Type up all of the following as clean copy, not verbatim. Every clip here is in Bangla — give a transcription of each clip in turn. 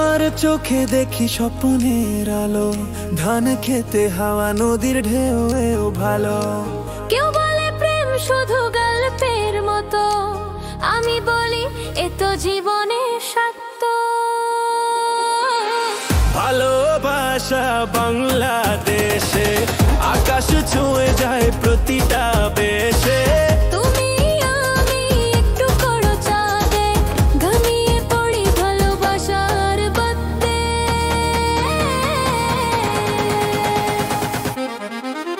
তোমার চোখে দেখি স্বপ্নের আলো, ধান খেতে হাওয়া নদীর ঢেউ ভালো। কেউ বলে প্রেম শুধু গল্পের মতো, আমি বলি এ তো জীবনের সত্য। ভালোবাসা বাংলাদেশে আকাশ ছুঁয়ে যায় প্রতিটা বেশে। তুমি আমি একটু করো চাঁদে, ঘামিয়ে পড়ি ভালোবাসার বাদে।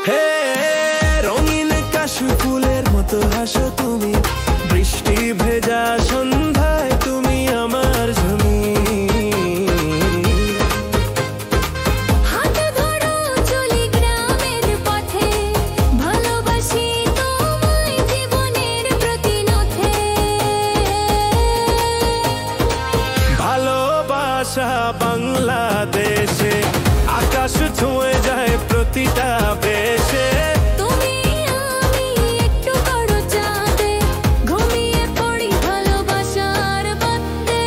হে রঙিন কাশু ফুলের মতো হাসো তুমি, বৃষ্টি ভেজা সন্ধ্যায় তুমি আমার জমি। হাতে ধরো চলি গ্রামের পথে, ভালোবাসি তোমায় জীবনের প্রতিনথে। ভালোবাসা বাংলাদেশে আকাশ ছুঁয়ে যায় প্রতিটা বেশে। তুমি আমি একটু করো চাঁদে, ঘুমিয়ে পড়ি ভালোবাসার বাদে।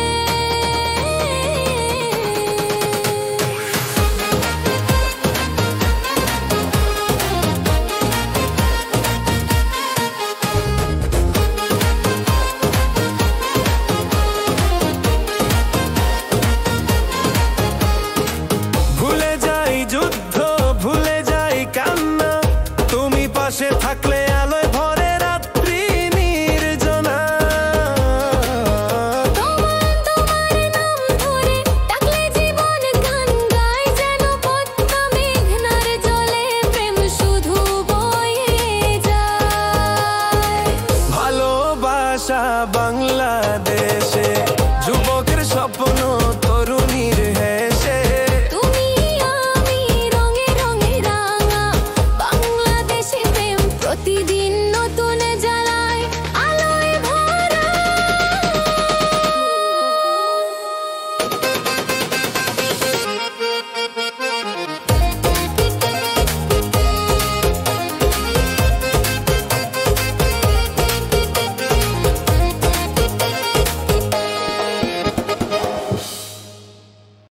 ভুলে যাই যুদ্ধ, ভুলে যাই কান্না, তুমি পাশে থাকলে আলোয় ভরে রাত্রি নির্জনা। তোমার নাম ধরে ডাকলে জীবন গান গায়, যেন পদ্মা মেঘনার জলে প্রেম শুধু বয়ে যায়। ভালোবাসা বাংলাদেশে